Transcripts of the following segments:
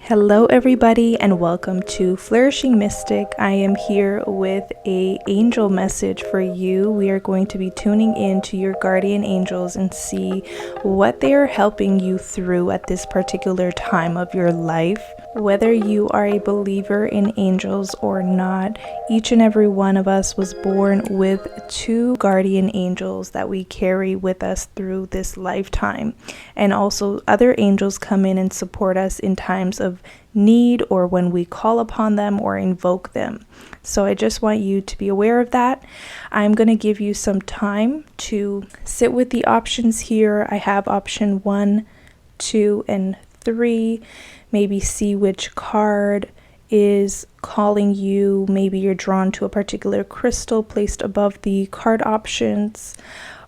Hello everybody and welcome to Flourishing Mystic. I am here with an angel message for you. We are going to be tuning in to your guardian angels and see what they are helping you through at this particular time of your life. Whether you are a believer in angels or not, each and every one of us was born with two guardian angels that we carry with us through this lifetime. And also other angels come in and support us in times of need or when we call upon them or invoke them. So I just want you to be aware of that. I'm going to give you some time to sit with the options here. I have option 1, 2, and 3. Maybe see which card is calling you. Maybe you're drawn to a particular crystal placed above the card options,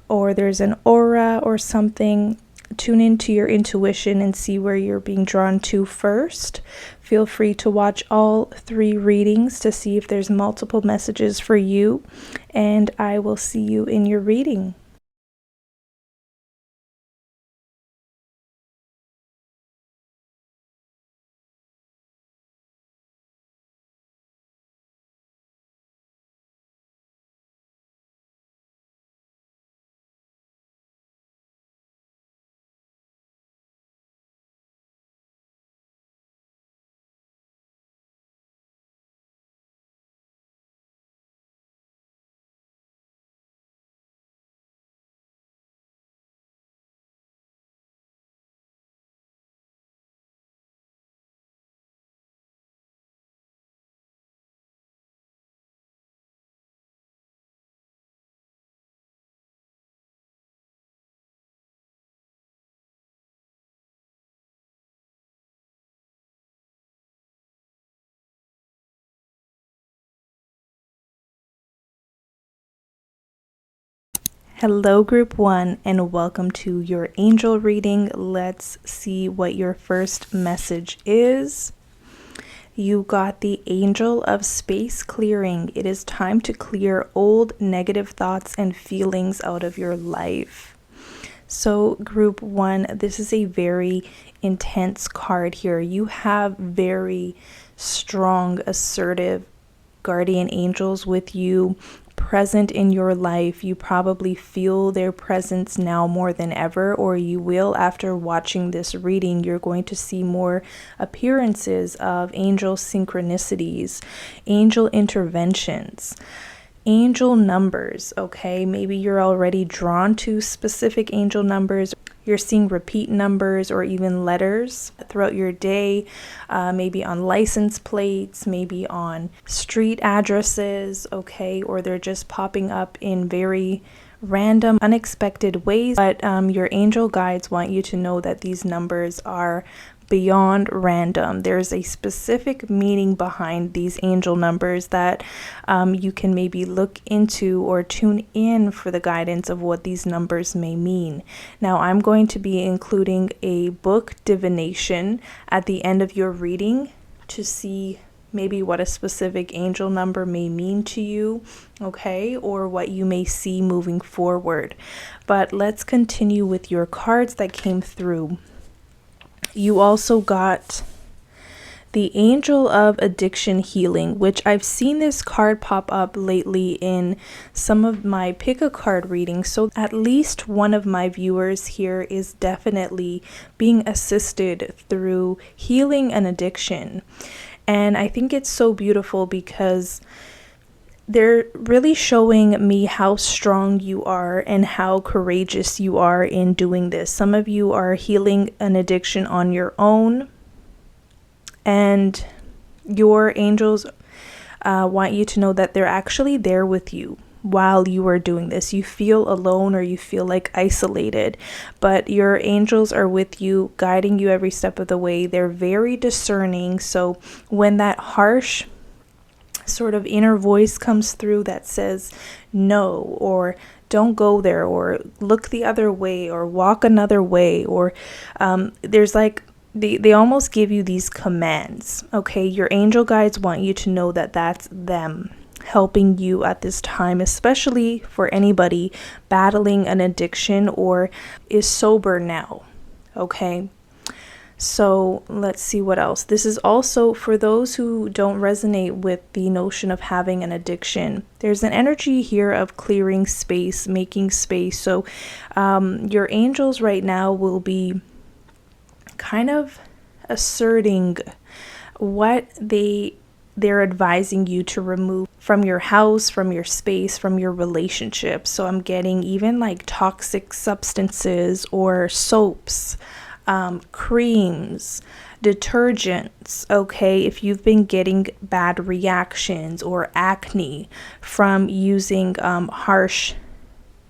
or there's an aura or something. Tune into your intuition and see where you're being drawn to first. Feel free to watch all 3 readings to see if there's multiple messages for you, and I will see you in your reading. Hello group 1 and welcome to your angel reading. Let's see what your first message is. You got the Angel of Space Clearing. It is time to clear old negative thoughts and feelings out of your life. So group 1, this is a very intense card here. You have very strong, assertive guardian angels with you, present in your life. You probably feel their presence now more than ever, or you will after watching this reading. You're going to see more appearances of angel synchronicities, angel interventions, angel numbers. Okay, maybe you're already drawn to specific angel numbers. You're seeing repeat numbers or even letters throughout your day, maybe on license plates, maybe on street addresses, okay, or they're just popping up in very random, unexpected ways. But your angel guides want you to know that these numbers are beyond random. There's a specific meaning behind these angel numbers that you can maybe look into or tune in for the guidance of what these numbers may mean. Now, I'm going to be including a book, Divination, at the end of your reading to see maybe what a specific angel number may mean to you, okay, or what you may see moving forward. But let's continue with your cards that came through. You also got the Angel of Addiction Healing, which I've seen this card pop up lately in some of my pick a card readings. So at least one of my viewers here is definitely being assisted through healing an addiction. And I think it's so beautiful because they're really showing me how strong you are and how courageous you are in doing this. Some of you are healing an addiction on your own, and your angels want you to know that they're actually there with you while you are doing this. You feel alone or you feel like isolated, but your angels are with you, guiding you every step of the way. They're very discerning. So when that harsh sort of inner voice comes through that says no, or don't go there, or look the other way, or walk another way, or there's like they almost give you these commands. Okay, your angel guides want you to know that that's them helping you at this time, especially for anybody battling an addiction or is sober now. Okay, So let's see what else. This is also for those who don't resonate with the notion of having an addiction. There's an energy here of clearing space, making space. So your angels right now will be kind of asserting what they're advising you to remove from your house, from your space, from your relationship. So I'm getting even like toxic substances or soaps, creams, detergents. Okay, if you've been getting bad reactions or acne from using harsh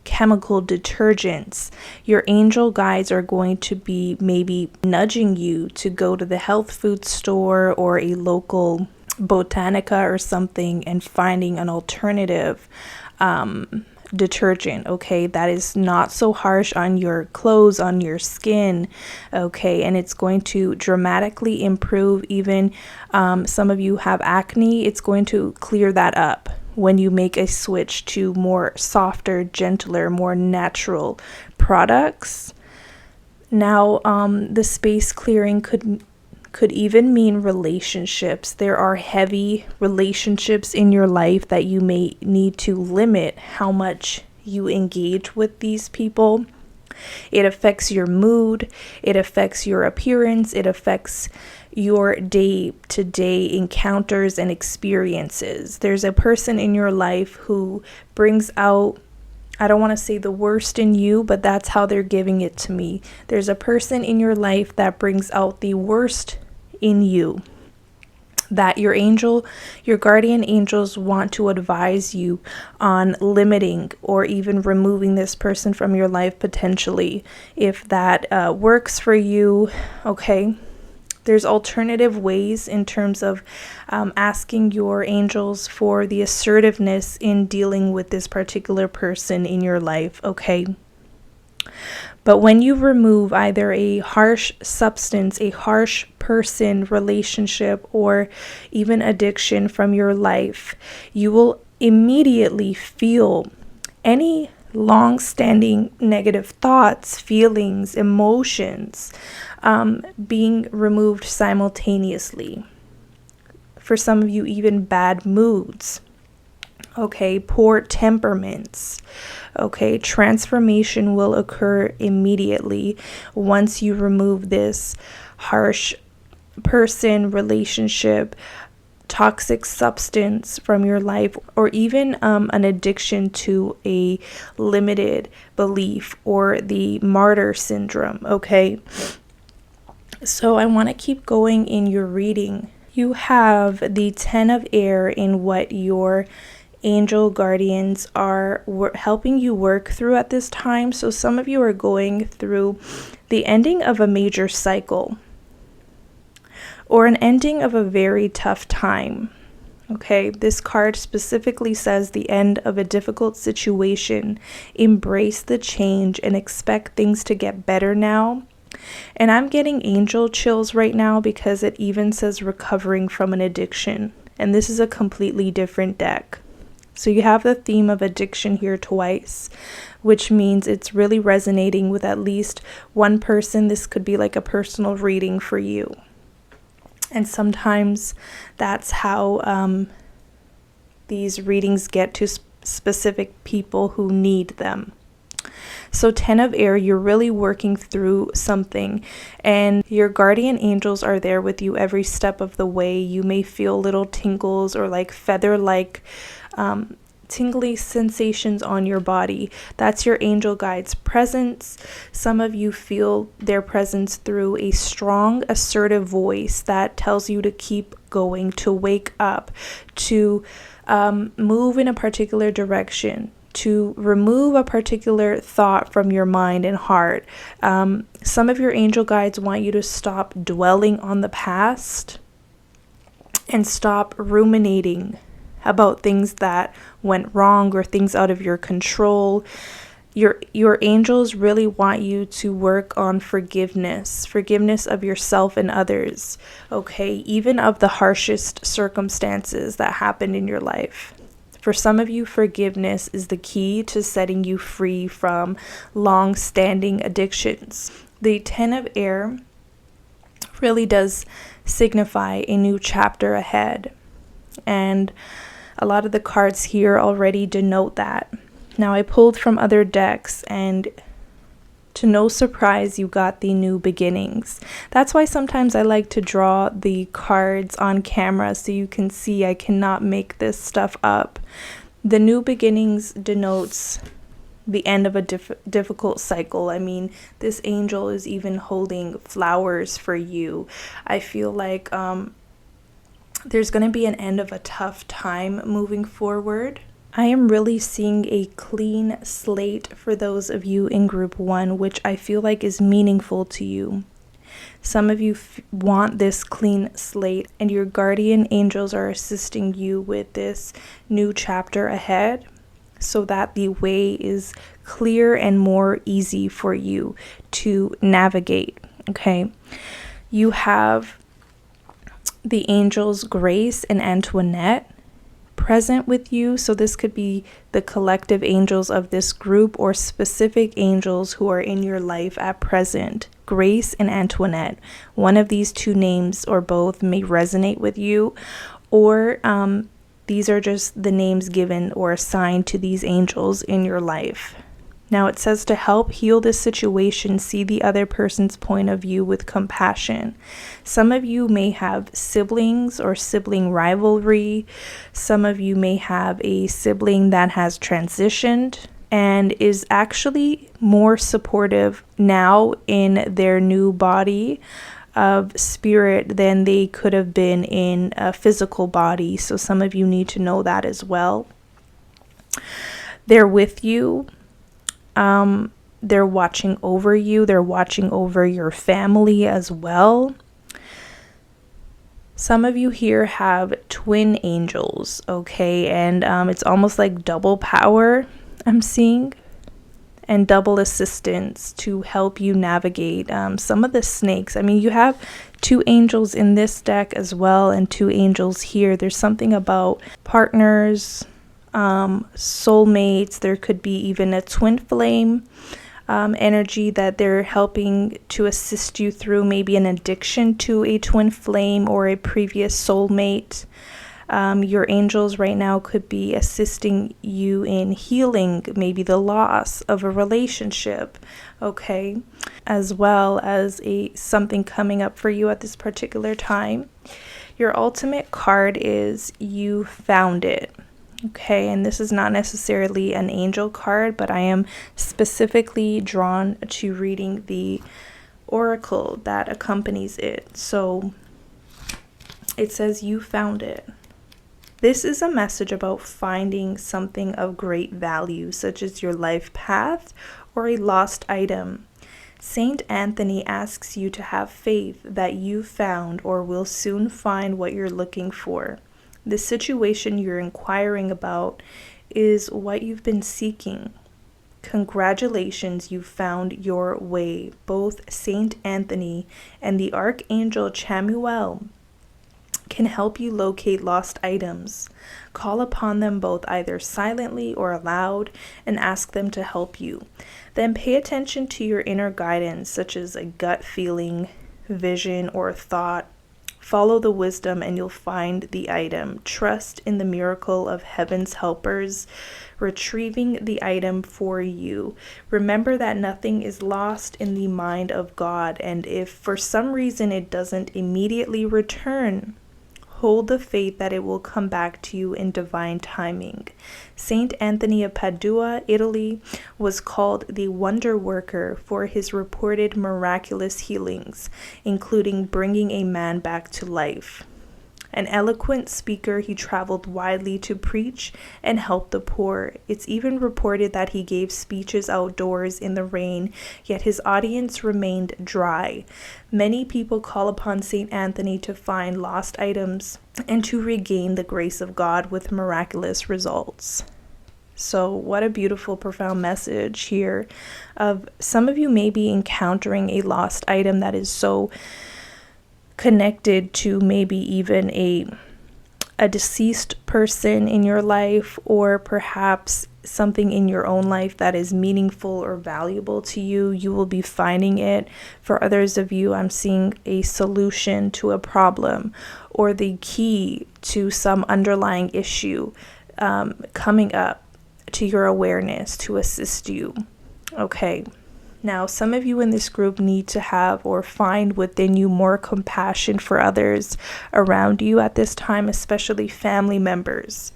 chemical detergents, your angel guides are going to be maybe nudging you to go to the health food store or a local botanica or something and finding an alternative detergent, okay, that is not so harsh on your clothes, on your skin, okay, and it's going to dramatically improve. Even some of you have acne, it's going to clear that up when you make a switch to more softer, gentler, more natural products. Now, the space clearing could even mean relationships. There are heavy relationships in your life that you may need to limit how much you engage with these people. It affects your mood, it affects your appearance, it affects your day-to-day encounters and experiences. There's a person in your life who brings out, I don't want to say the worst in you, but that's how they're giving it to me. There's a person in your life that brings out the worst in you, that your guardian angels want to advise you on limiting or even removing this person from your life potentially, if that works for you. Okay, there's alternative ways in terms of asking your angels for the assertiveness in dealing with this particular person in your life. Okay, but when you remove either a harsh substance, a harsh person, relationship, or even addiction from your life, you will immediately feel any long-standing negative thoughts, feelings, emotions being removed simultaneously. For some of you, even bad moods. Okay, poor temperaments. Okay, transformation will occur immediately once you remove this harsh person, relationship, toxic substance from your life, or even an addiction to a limited belief or the martyr syndrome. Okay, so I want to keep going in your reading. You have the 10 of air in what your angel guardians are helping you work through at this time. So some of you are going through the ending of a major cycle or an ending of a very tough time. Okay, this card specifically says the end of a difficult situation. Embrace the change and expect things to get better now. And I'm getting angel chills right now because it even says recovering from an addiction. And this is a completely different deck. So you have the theme of addiction here twice, which means it's really resonating with at least one person. This could be like a personal reading for you. And sometimes that's how these readings get to specific people who need them. So 10 of air, you're really working through something and your guardian angels are there with you every step of the way. You may feel little tingles or like feather-like tingly sensations on your body. That's your angel guides' presence. Some of you feel their presence through a strong, assertive voice that tells you to keep going, to wake up, to move in a particular direction, to remove a particular thought from your mind and heart. Some of your angel guides want you to stop dwelling on the past and stop ruminating about things that went wrong or things out of your control. Your angels really want you to work on forgiveness of yourself and others, okay, even of the harshest circumstances that happened in your life. For some of you, forgiveness is the key to setting you free from long-standing addictions. The 10 of air really does signify a new chapter ahead. And a lot of the cards here already denote that. Now, I pulled from other decks, and to no surprise, you got the new beginnings. That's why sometimes I like to draw the cards on camera so you can see I cannot make this stuff up. The new beginnings denotes the end of a difficult cycle. I mean, this angel is even holding flowers for you. I feel like there's going to be an end of a tough time moving forward. I am really seeing a clean slate for those of you in group 1, which I feel like is meaningful to you. Some of you want this clean slate, and your guardian angels are assisting you with this new chapter ahead, so that the way is clear and more easy for you to navigate. Okay, you have the angels Grace and Antoinette present with you. So this could be the collective angels of this group or specific angels who are in your life at present. Grace and Antoinette. One of these two names or both may resonate with you, or these are just the names given or assigned to these angels in your life. Now it says to help heal this situation, see the other person's point of view with compassion. Some of you may have siblings or sibling rivalry. Some of you may have a sibling that has transitioned and is actually more supportive now in their new body of spirit than they could have been in a physical body. So some of you need to know that as well. They're with you. They're watching over you. They're watching over your family as well. Some of you here have twin angels, okay? And it's almost like double power I'm seeing, and double assistance to help you navigate some of the snakes. I mean, you have two angels in this deck as well, and two angels here. There's something about partners, soulmates. There could be even a twin flame energy that they're helping to assist you through, maybe an addiction to a twin flame or a previous soulmate. Your angels right now could be assisting you in healing maybe the loss of a relationship, okay, as well as something coming up for you at this particular time. Your ultimate card is You Found It. Okay, and this is not necessarily an angel card, but I am specifically drawn to reading the oracle that accompanies it. So it says You Found It. This is a message about finding something of great value, such as your life path or a lost item. Saint Anthony asks you to have faith that you found or will soon find what you're looking for. The situation you're inquiring about is what you've been seeking. Congratulations, you found your way. Both Saint Anthony and the Archangel Chamuel can help you locate lost items. Call upon them both either silently or aloud and ask them to help you. Then pay attention to your inner guidance, such as a gut feeling, vision, or thought. Follow the wisdom and you'll find the item. Trust in the miracle of heaven's helpers retrieving the item for you. Remember that nothing is lost in the mind of God, and if for some reason it doesn't immediately return, hold the faith that it will come back to you in divine timing. Saint Anthony of Padua, Italy, was called the Wonder Worker for his reported miraculous healings, including bringing a man back to life. An eloquent speaker, he traveled widely to preach and help the poor. It's even reported that he gave speeches outdoors in the rain, yet his audience remained dry. Many people call upon St. Anthony to find lost items and to regain the grace of God with miraculous results. So what a beautiful, profound message here of some of you may be encountering a lost item that is so connected to maybe even a deceased person in your life, or perhaps something in your own life that is meaningful or valuable to you, you will be finding it. For others of you, I'm seeing a solution to a problem or the key to some underlying issue coming up to your awareness to assist you. Okay. Now, some of you in this group need to have or find within you more compassion for others around you at this time, especially family members.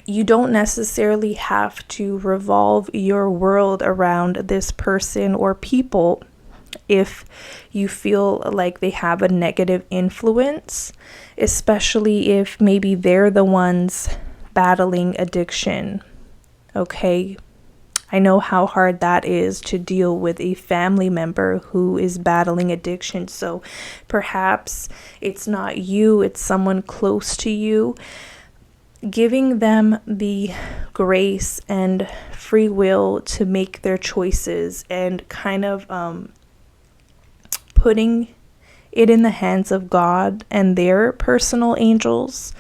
You don't necessarily have to revolve your world around this person or people if you feel like they have a negative influence, especially if maybe they're the ones battling addiction. Okay. I know how hard that is to deal with a family member who is battling addiction. So perhaps it's not you, it's someone close to you. Giving them the grace and free will to make their choices and kind of putting it in the hands of God and their personal angels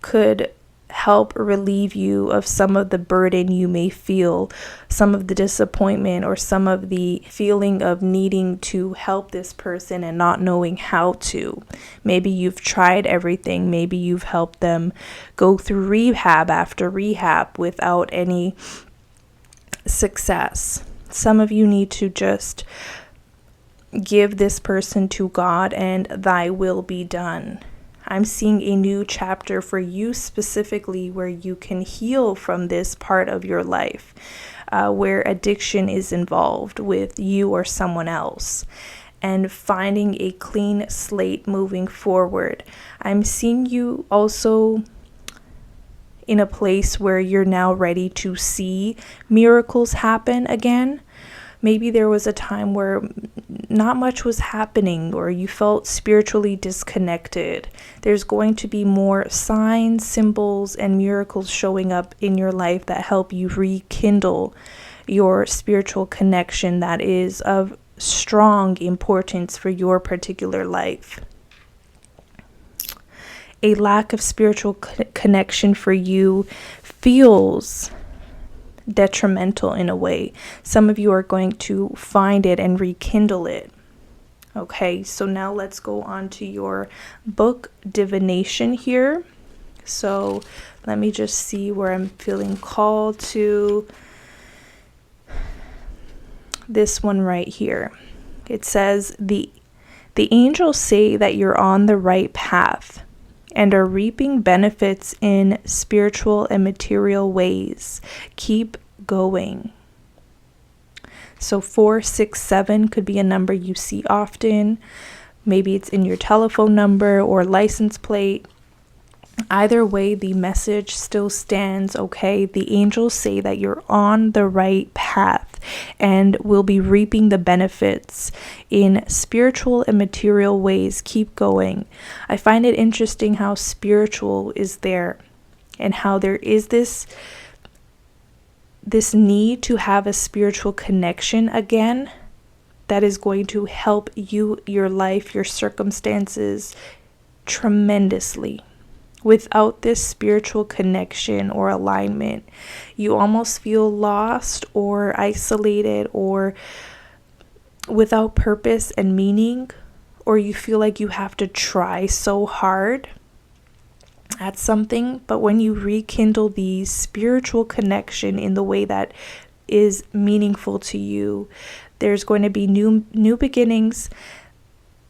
could help relieve you of some of the burden you may feel, some of the disappointment, or some of the feeling of needing to help this person and not knowing how to. Maybe you've tried everything. Maybe you've helped them go through rehab after rehab without any success. Some of you need to just give this person to God and thy will be done. I'm seeing a new chapter for you specifically where you can heal from this part of your life, where addiction is involved with you or someone else, and finding a clean slate moving forward. I'm seeing you also in a place where you're now ready to see miracles happen again. Maybe there was a time where not much was happening or you felt spiritually disconnected. There's going to be more signs, symbols, and miracles showing up in your life that help you rekindle your spiritual connection that is of strong importance for your particular life. A lack of spiritual connection for you feels detrimental in a way. Some of you are going to find it and rekindle it. Okay, so now let's go on to your book Divination here. So let me just see where I'm feeling called to. This one right here. It says, the angels say that you're on the right path and are reaping benefits in spiritual and material ways. Keep going. So 467 could be a number you see often. Maybe it's in your telephone number or license plate. Either way, the message still stands, okay? The angels say that you're on the right path and will be reaping the benefits in spiritual and material ways. Keep going. I find it interesting how spiritual is there and how there is this need to have a spiritual connection again that is going to help you, your life, your circumstances tremendously. Without this spiritual connection or alignment, you almost feel lost or isolated or without purpose and meaning, or you feel like you have to try so hard at something. But when you rekindle the spiritual connection in the way that is meaningful to you, there's going to be new beginnings,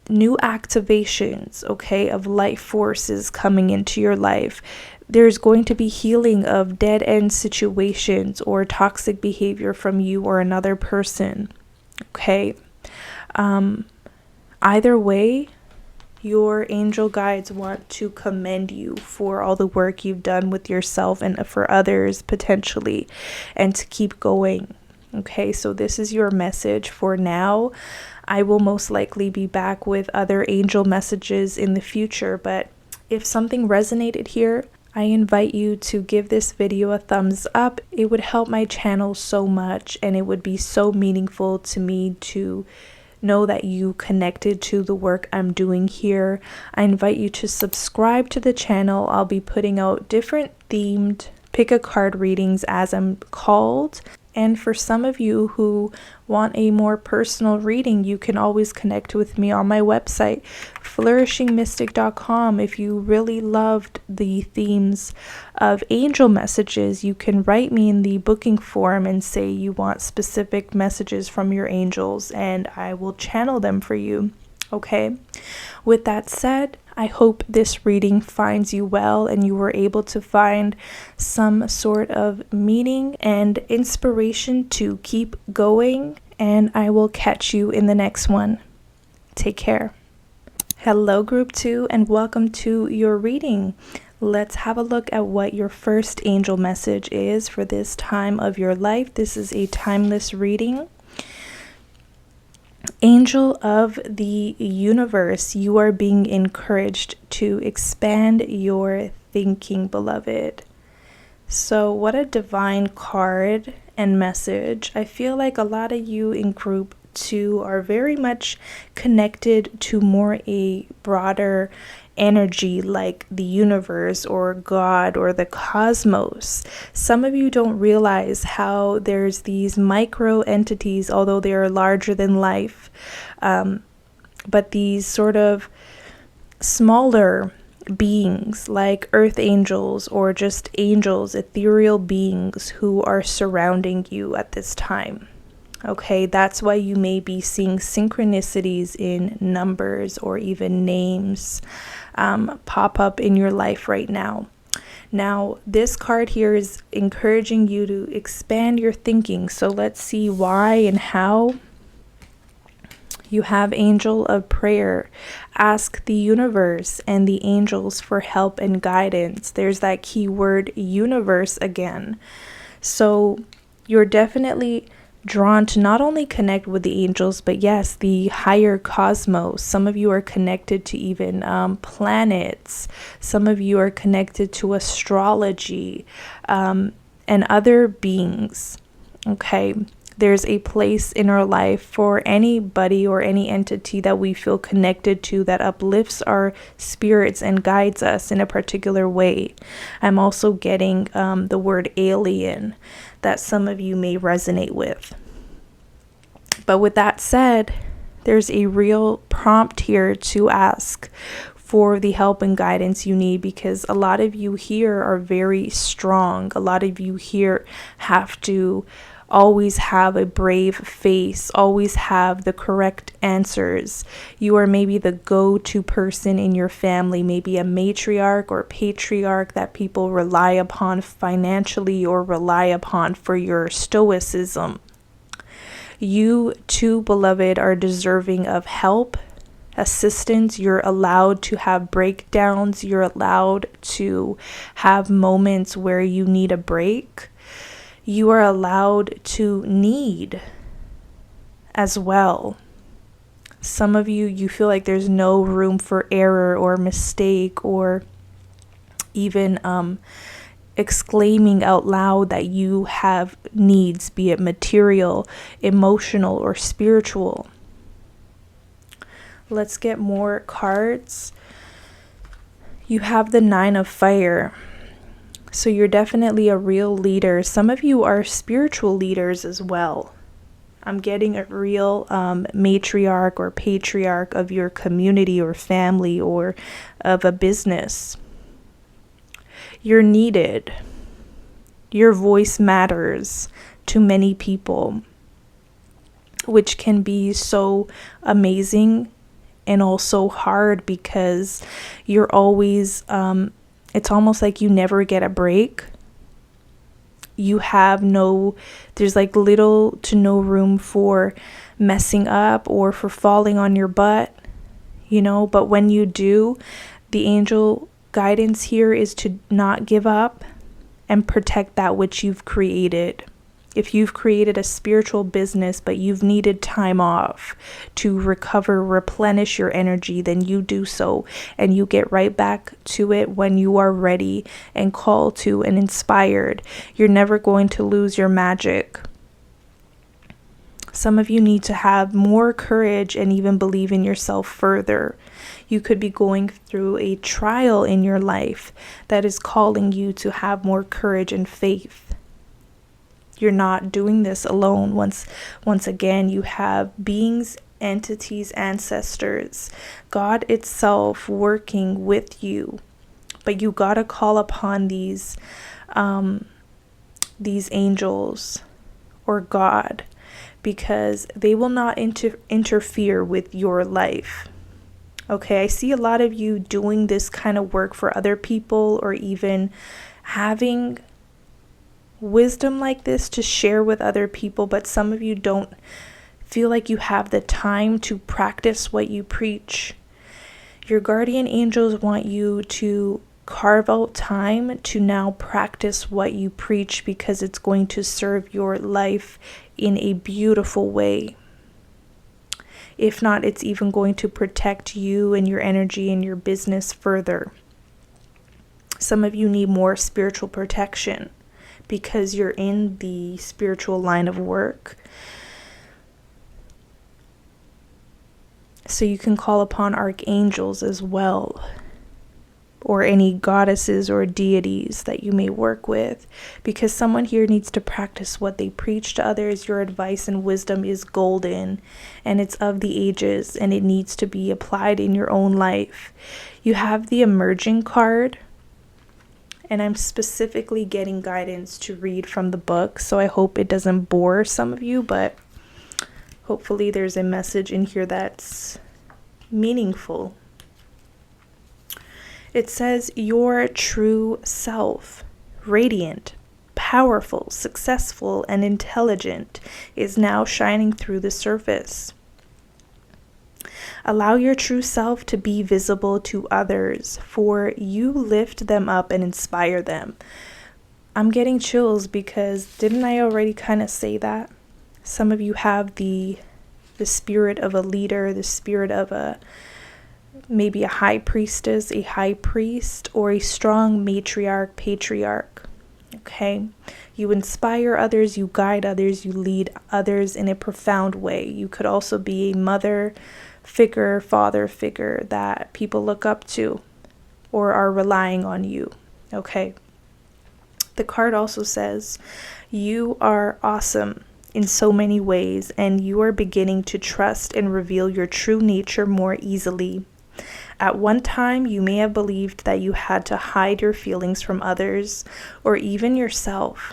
new activations, okay, of life forces coming into your life. There's going to be healing of dead end situations or toxic behavior from you or another person, okay? Either way, your angel guides want to commend you for all the work you've done with yourself and for others potentially, and to keep going. Okay, so this is your message for now. I will most likely be back with other angel messages in the future, but if something resonated here, I invite you to give this video a thumbs up. It would help my channel so much, and it would be so meaningful to me to know that you connected to the work I'm doing here. I invite you to subscribe to the channel. I'll be putting out different themed pick a card readings as I'm called. And for some of you who want a more personal reading, you can always connect with me on my website, flourishingmystic.com. If you really loved the themes of angel messages, you can write me in the booking form and say you want specific messages from your angels, and I will channel them for you. Okay? With that said, I hope this reading finds you well and you were able to find some sort of meaning and inspiration to keep going, and I will catch you in the next one. Take care. Hello, Group 2, and welcome to your reading. Let's have a look at what your first angel message is for this time of your life. This is a timeless reading. Angel of the universe, you are being encouraged to expand your thinking, beloved. So what a divine card and message. I feel like a lot of you in group 2 are very much connected to more a broader energy like the universe or God or the cosmos. Some of you don't realize how there's these micro entities, although they are larger than life, but these sort of smaller beings like earth angels or just angels, ethereal beings who are surrounding you at this time. Okay, that's why you may be seeing synchronicities in numbers or even names pop up in your life right now. Now, this card here is encouraging you to expand your thinking. So let's see why and how. You have Angel of Prayer. Ask the universe and the angels for help and guidance. There's that key word universe again. So you're definitely drawn to not only connect with the angels, but yes, the higher cosmos. Some of you are connected to even planets. Some of you are connected to astrology and other beings. Okay, there's a place in our life for anybody or any entity that we feel connected to that uplifts our spirits and guides us in a particular way. I'm also getting the word alien that some of you may resonate with. But with that said, there's a real prompt here to ask for the help and guidance you need, because a lot of you here are very strong. A lot of you here have to always have a brave face, always have the correct answers. You are maybe the go-to person in your family, maybe a matriarch or patriarch that people rely upon financially or rely upon for your stoicism. You too, beloved, are deserving of help, assistance. You're allowed to have breakdowns. You're allowed to have moments where you need a break. You are allowed to need as well. Some of you feel like there's no room for error or mistake, or even exclaiming out loud that you have needs, be it material, emotional, or spiritual. Let's get more cards. You have the Nine of Fire. So you're definitely a real leader. Some of you are spiritual leaders as well. I'm getting a real matriarch or patriarch of your community or family or of a business. You're needed. Your voice matters to many people, which can be so amazing and also hard, because you're always it's almost like you never get a break. You have there's like little to no room for messing up or for falling on your butt, but when you do, the angel guidance here is to not give up and protect that which you've created. If you've created a spiritual business, but you've needed time off to recover, replenish your energy, then you do so, and you get right back to it when you are ready and called to and inspired. You're never going to lose your magic. Some of you need to have more courage and even believe in yourself further. You could be going through a trial in your life that is calling you to have more courage and faith. You're not doing this alone. Once again, you have beings, entities, ancestors, God itself working with you. But you gotta call upon these angels or God, because they will not interfere with your life. Okay, I see a lot of you doing this kind of work for other people, or even having wisdom like this to share with other people, but some of you don't feel like you have the time to practice what you preach. Your guardian angels want you to carve out time to now practice what you preach, because it's going to serve your life in a beautiful way. If not, it's even going to protect you and your energy and your business further. Some of you need more spiritual protection because you're in the spiritual line of work. So you can call upon archangels as well, or any goddesses or deities that you may work with, because someone here needs to practice what they preach to others. Your advice and wisdom is golden, and it's of the ages, and it needs to be applied in your own life. You have the emerging card, and I'm specifically getting guidance to read from the book, so I hope it doesn't bore some of you, but hopefully there's a message in here that's meaningful. It says, your true self, radiant, powerful, successful, and intelligent, is now shining through the surface. Allow your true self to be visible to others, for you lift them up and inspire them. I'm getting chills because didn't I already kind of say that? Some of you have the spirit of a leader, the spirit of maybe a high priestess, a high priest, or a strong matriarch, patriarch. Okay? You inspire others, you guide others, you lead others in a profound way. You could also be a mother figure, father figure that people look up to or are relying on you. Okay? The card also says, you are awesome in so many ways, and you are beginning to trust and reveal your true nature more easily. At one time, you may have believed that you had to hide your feelings from others or even yourself.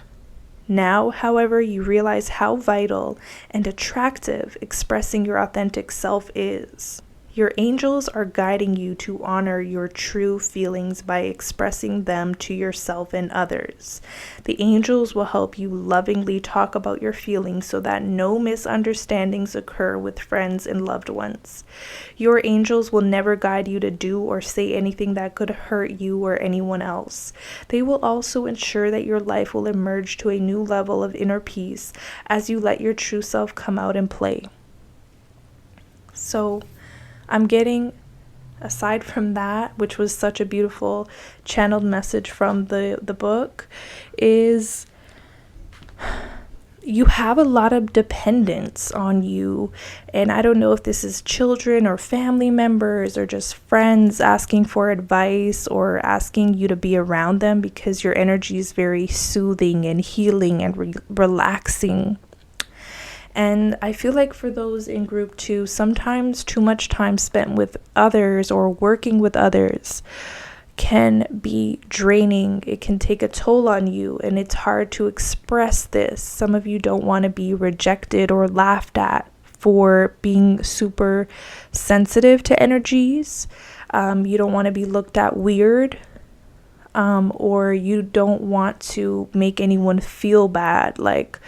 Now, however, you realize how vital and attractive expressing your authentic self is. Your angels are guiding you to honor your true feelings by expressing them to yourself and others. The angels will help you lovingly talk about your feelings so that no misunderstandings occur with friends and loved ones. Your angels will never guide you to do or say anything that could hurt you or anyone else. They will also ensure that your life will emerge to a new level of inner peace as you let your true self come out and play. So, I'm getting, aside from that, which was such a beautiful channeled message from the book, is you have a lot of dependence on you. And I don't know if this is children or family members or just friends asking for advice or asking you to be around them, because your energy is very soothing and healing and relaxing. And I feel like for those in group 2, sometimes too much time spent with others or working with others can be draining. It can take a toll on you, and it's hard to express this. Some of you don't want to be rejected or laughed at for being super sensitive to energies. You don't want to be looked at weird, or you don't want to make anyone feel bad. Like,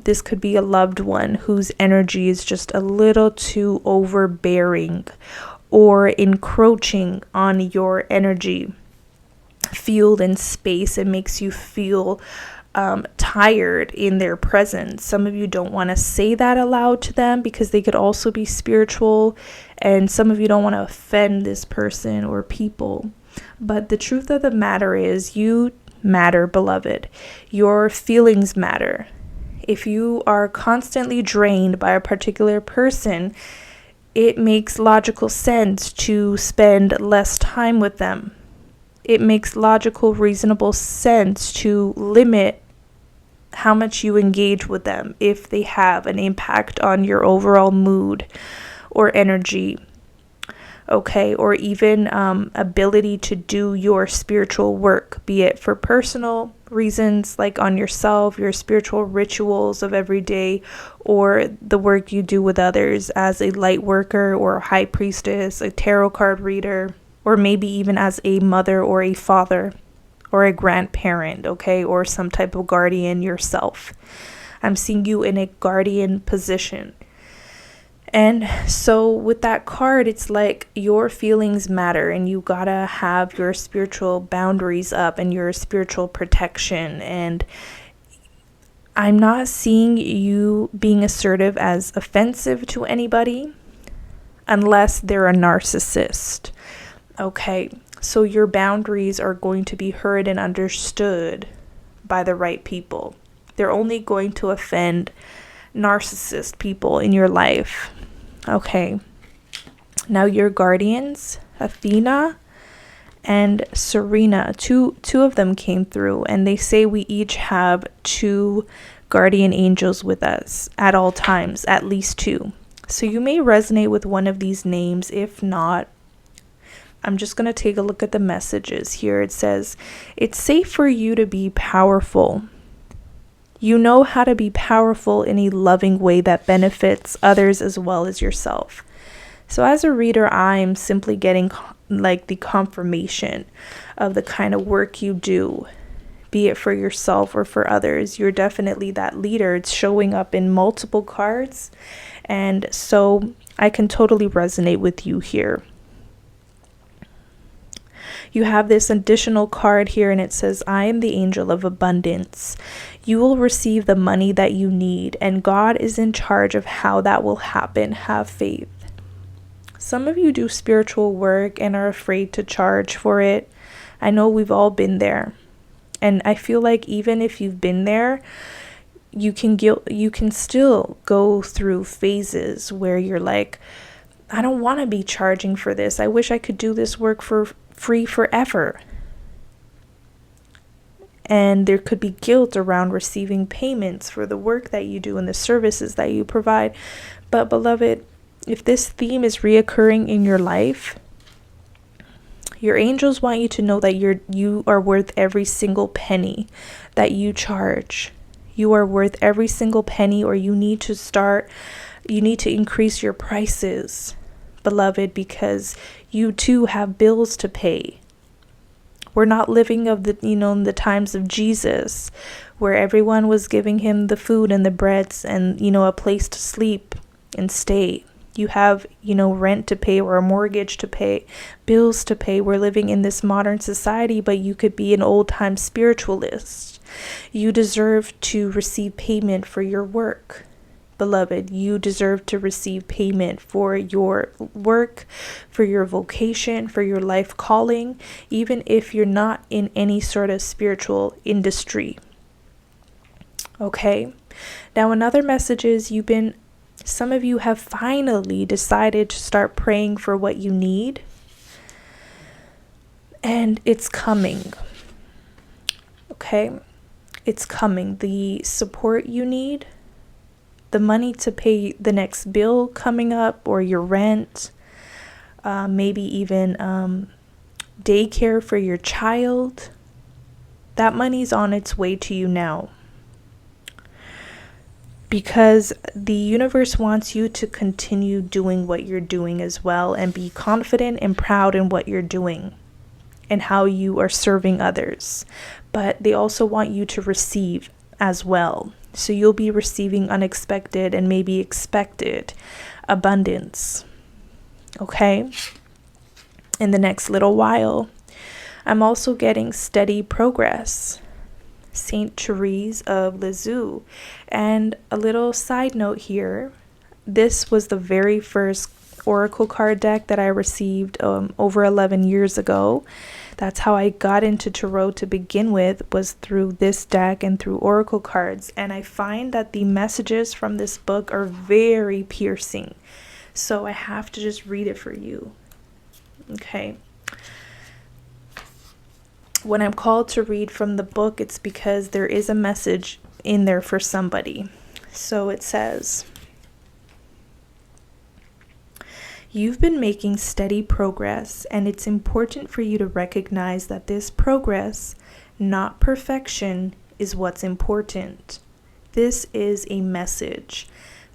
this could be a loved one whose energy is just a little too overbearing or encroaching on your energy field and space and makes you feel tired in their presence. Some of you don't want to say that aloud to them because they could also be spiritual, and some of you don't want to offend this person or people. But the truth of the matter is, you matter, beloved. Your feelings matter. If you are constantly drained by a particular person, it makes logical sense to spend less time with them. It makes logical, reasonable sense to limit how much you engage with them if they have an impact on your overall mood or energy, okay, or even ability to do your spiritual work, be it for personal reasons like on yourself, your spiritual rituals of every day, or the work you do with others as a light worker or a high priestess, a tarot card reader, or maybe even as a mother or a father or a grandparent, okay, or some type of guardian yourself. I'm seeing you in a guardian position. And so with that card, it's like your feelings matter, and you gotta have your spiritual boundaries up and your spiritual protection. And I'm not seeing you being assertive as offensive to anybody unless they're a narcissist. Okay, so your boundaries are going to be heard and understood by the right people. They're only going to offend narcissist people in your life. Okay, now your guardians, Athena and Serena, two of them came through, and they say we each have 2 guardian angels with us at all times, at least 2. So you may resonate with one of these names. If not, I'm just going to take a look at the messages here. It says, it's safe for you to be powerful. You know how to be powerful in a loving way that benefits others as well as yourself. So as a reader, I'm simply getting like the confirmation of the kind of work you do, be it for yourself or for others. You're definitely that leader. It's showing up in multiple cards. And so I can totally resonate with you here. You have this additional card here, and it says, I am the angel of abundance. You will receive the money that you need, and God is in charge of how that will happen. Have faith. Some of you do spiritual work and are afraid to charge for it. I know we've all been there. And I feel like even if you've been there, you can still go through phases where you're like, I don't want to be charging for this. I wish I could do this work for free forever. And there could be guilt around receiving payments for the work that you do and the services that you provide. But beloved, if this theme is reoccurring in your life, your angels want you to know that you are worth every single penny that you charge. You are worth every single penny, or you need to increase your prices, beloved, because you too have bills to pay. We're not living in the times of Jesus, where everyone was giving him the food and the breads and, a place to sleep and stay. You have, rent to pay or a mortgage to pay, bills to pay. We're living in this modern society, but you could be an old-time spiritualist. You deserve to receive payment for your work. Beloved, you deserve to receive payment for your work, for your vocation, for your life calling, even if you're not in any sort of spiritual industry. Okay? Now, another message is some of you have finally decided to start praying for what you need, and it's coming. Okay? It's coming. The support you need, the money to pay the next bill coming up, or your rent, maybe even daycare for your child, that money's on its way to you now. Because the universe wants you to continue doing what you're doing as well, and be confident and proud in what you're doing and how you are serving others. But they also want you to receive as well. So you'll be receiving unexpected and maybe expected abundance. Okay? In the next little while. I'm also getting steady progress. Saint Therese of Lisieux. And a little side note here. This was the very first oracle card deck that I received over 11 years ago. That's how I got into tarot to begin with, was through this deck and through oracle cards. And I find that the messages from this book are very piercing. So I have to just read it for you. Okay. When I'm called to read from the book, it's because there is a message in there for somebody. So it says, you've been making steady progress, and it's important for you to recognize that this progress, not perfection, is what's important. This is a message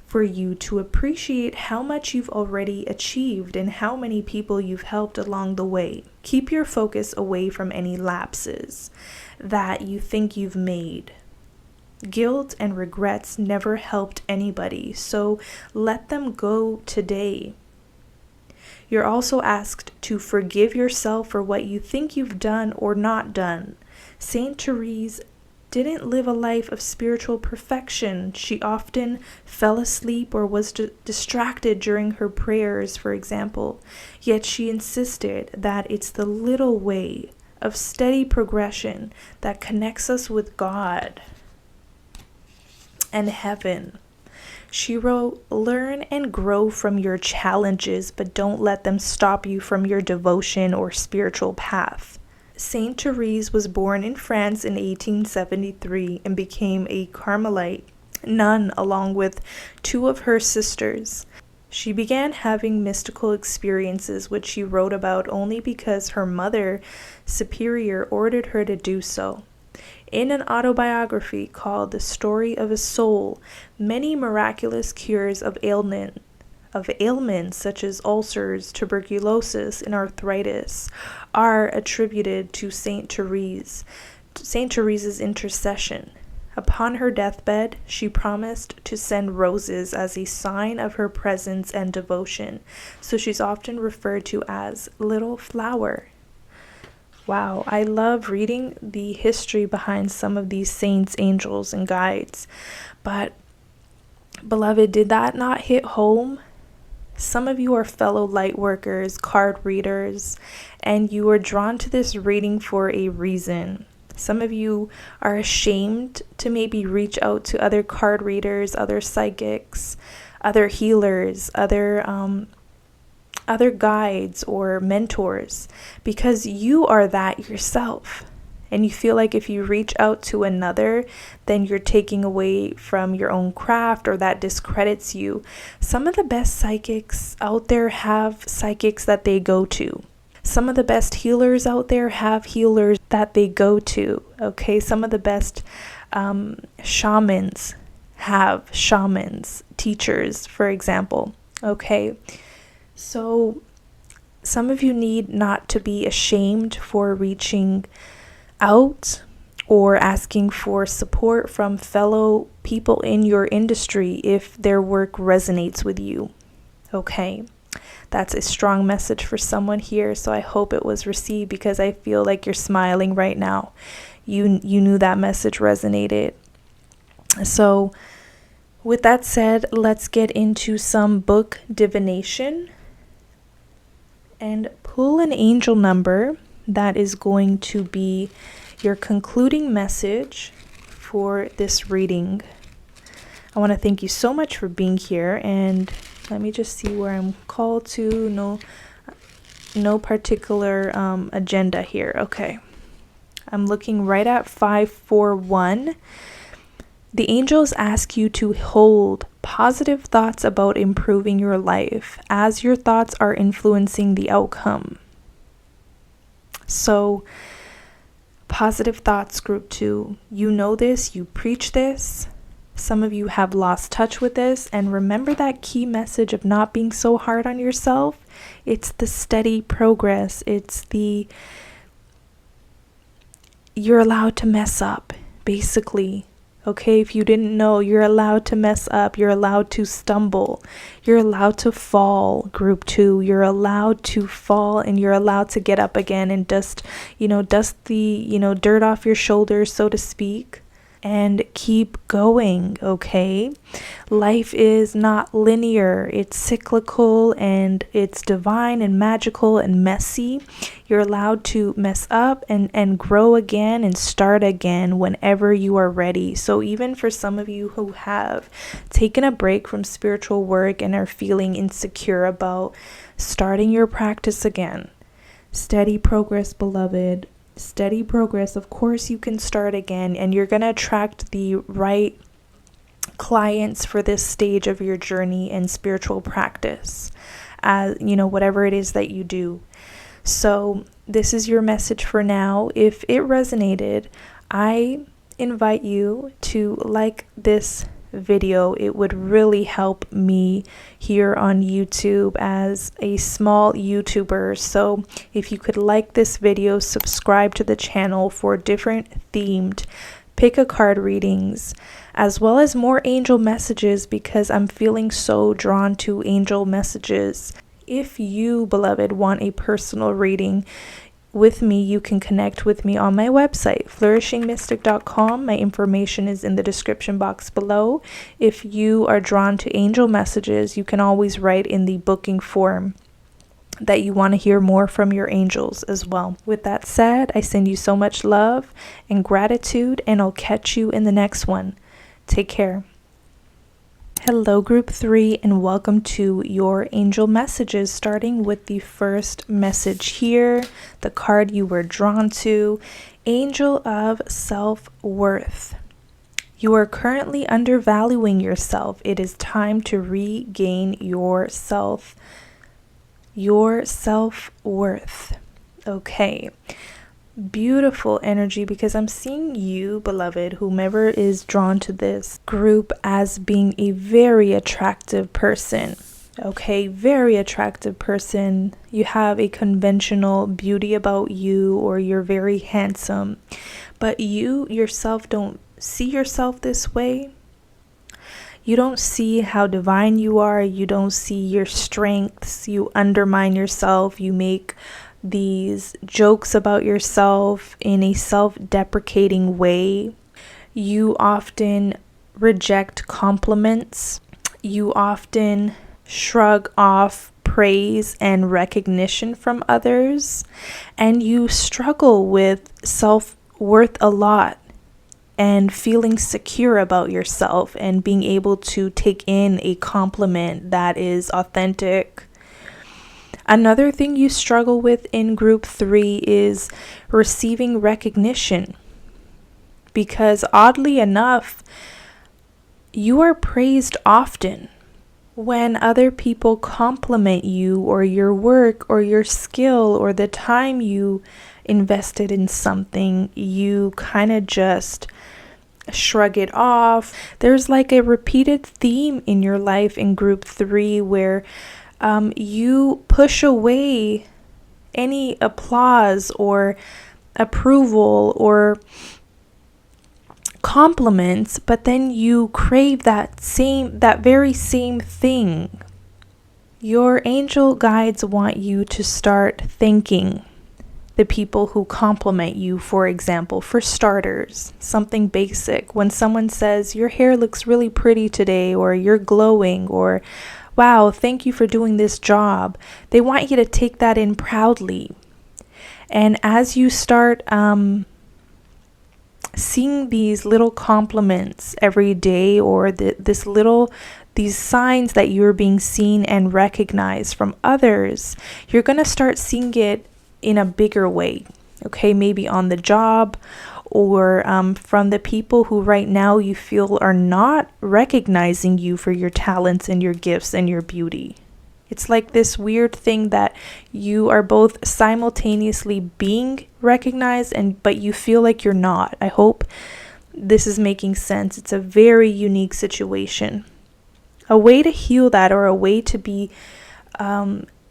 for you to appreciate how much you've already achieved and how many people you've helped along the way. Keep your focus away from any lapses that you think you've made. Guilt and regrets never helped anybody, so let them go today. You're also asked to forgive yourself for what you think you've done or not done. Saint Therese didn't live a life of spiritual perfection. She often fell asleep or was distracted during her prayers, for example. Yet she insisted that it's the little way of steady progression that connects us with God and heaven. She wrote, learn and grow from your challenges, but don't let them stop you from your devotion or spiritual path. Saint Therese was born in France in 1873 and became a Carmelite nun along with two of her sisters. She began having mystical experiences, which she wrote about only because her mother superior ordered her to do so. In an autobiography called The Story of a Soul, many miraculous cures of ailments such as ulcers, tuberculosis, and arthritis are attributed to Saint Therese. Saint Therese's intercession. Upon her deathbed, she promised to send roses as a sign of her presence and devotion, so she's often referred to as Little Flower. Wow, I love reading the history behind some of these saints, angels, and guides. But, beloved, did that not hit home? Some of you are fellow light workers, card readers, and you are drawn to this reading for a reason. Some of you are ashamed to maybe reach out to other card readers, other psychics, other healers, other guides or mentors, because you are that yourself. And you feel like if you reach out to another, then you're taking away from your own craft, or that discredits you. Some of the best psychics out there have psychics that they go to. Some of the best healers out there have healers that they go to. Okay, some of the best shamans have shamans, teachers, for example. Okay, so some of you need not to be ashamed for reaching out or asking for support from fellow people in your industry if their work resonates with you. Okay, that's a strong message for someone here, so I hope it was received, because I feel like you're smiling right now. You knew that message resonated. So with that said, let's get into some book divination and pull an angel number that is going to be your concluding message for this reading. I want to thank you so much for being here, and let me just see where I'm called to. No particular agenda here. Okay, I'm looking right at 541. The angels ask you to hold positive thoughts about improving your life, as your thoughts are influencing the outcome. So, positive thoughts, group 2. You know this, you preach this. Some of you have lost touch with this, and remember that key message of not being so hard on yourself. It's the steady progress. It's you're allowed to mess up, basically. Okay, if you didn't know, you're allowed to mess up. You're allowed to stumble. You're allowed to fall, group 2. You're allowed to fall, and you're allowed to get up again and dust the, dirt off your shoulders, so to speak. and keep going, okay? Life is not linear. It's cyclical and it's divine and magical and messy. You're allowed to mess up and grow again and start again whenever you are ready. So even for some of you who have taken a break from spiritual work and are feeling insecure about starting your practice again, steady progress, beloved. Steady progress. Of course you can start again, and you're going to attract the right clients for this stage of your journey and spiritual practice, as whatever it is that you do. So this is your message for now. If it resonated, I invite you to like this video. It would really help me here on YouTube as a small YouTuber. So if you could like this video, subscribe to the channel for different themed pick a card readings, as well as more angel messages, because I'm feeling so drawn to angel messages. If you, beloved, want a personal reading with me, you can connect with me on my website, flourishingmystic.com. My information is in the description box below. If you are drawn to angel messages, you can always write in the booking form that you want to hear more from your angels as well. With that said, I send you so much love and gratitude, and I'll catch you in the next one. Take care. Hello, Group 3, and welcome to your angel messages, starting with the first message here, the card you were drawn to, Angel of Self-Worth. You are currently undervaluing yourself. It is time to regain your self-worth. Okay. Beautiful energy, because I'm seeing you, beloved, whomever is drawn to this group, as being a very attractive person. Okay, very attractive person. You have a conventional beauty about you, or you're very handsome, but you yourself don't see yourself this way. You don't see how divine you are. You don't see your strengths. You undermine yourself. You make these jokes about yourself in a self-deprecating way. You often reject compliments. You often shrug off praise and recognition from others. And you struggle with self-worth a lot, and feeling secure about yourself and being able to take in a compliment that is authentic. Another thing you struggle with in Group 3 is receiving recognition, because oddly enough, you are praised often. When other people compliment you or your work or your skill or the time you invested in something, you kind of just shrug it off. There's like a repeated theme in your life in Group 3 where you push away any applause or approval or compliments, but then you crave that very same thing. Your angel guides want you to start thanking the people who compliment you. For example, for starters, something basic. When someone says, your hair looks really pretty today, or you're glowing, or wow, thank you for doing this job, they want you to take that in proudly. And as you start seeing these little compliments every day, or these signs that you're being seen and recognized from others, you're going to start seeing it in a bigger way. Okay, maybe on the job, or from the people who right now you feel are not recognizing you for your talents and your gifts and your beauty. It's like this weird thing that you are both simultaneously being recognized but you feel like you're not. I hope this is making sense. It's a very unique situation. A way to heal that, or a way to be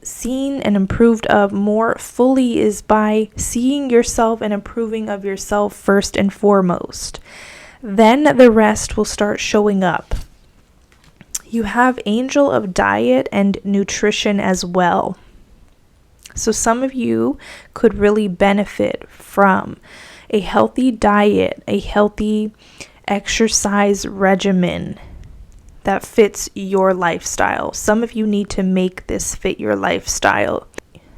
seen and improved of more fully, is by seeing yourself and improving of yourself first and foremost. Then the rest will start showing up. You have Angel of Diet and Nutrition as well. So some of you could really benefit from a healthy diet, a healthy exercise regimen that fits your lifestyle. Some of you need to make this fit your lifestyle.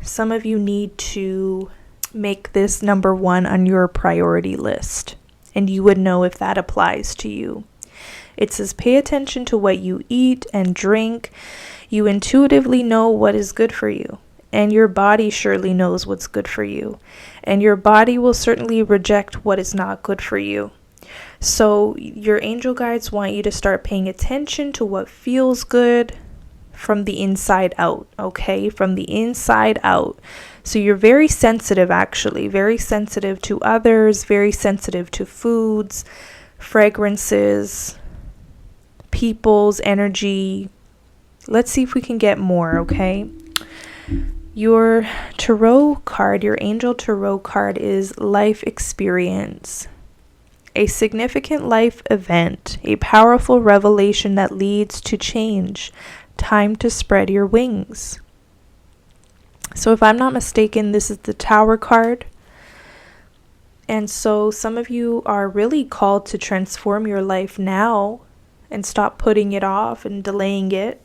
Some of you need to make this number one on your priority list, and you would know if that applies to you. It says, pay attention to what you eat and drink. You intuitively know what is good for you, and your body surely knows what's good for you, and your body will certainly reject what is not good for you. So your angel guides want you to start paying attention to what feels good from the inside out, okay? From the inside out. So you're very sensitive, actually, very sensitive to others, very sensitive to foods, fragrances, people's energy. Let's see if we can get more, okay? Your tarot card, your angel tarot card is life experience. A significant life event, a powerful revelation that leads to change. Time to spread your wings. So if I'm not mistaken, this is the Tower card. And so some of you are really called to transform your life now and stop putting it off and delaying it.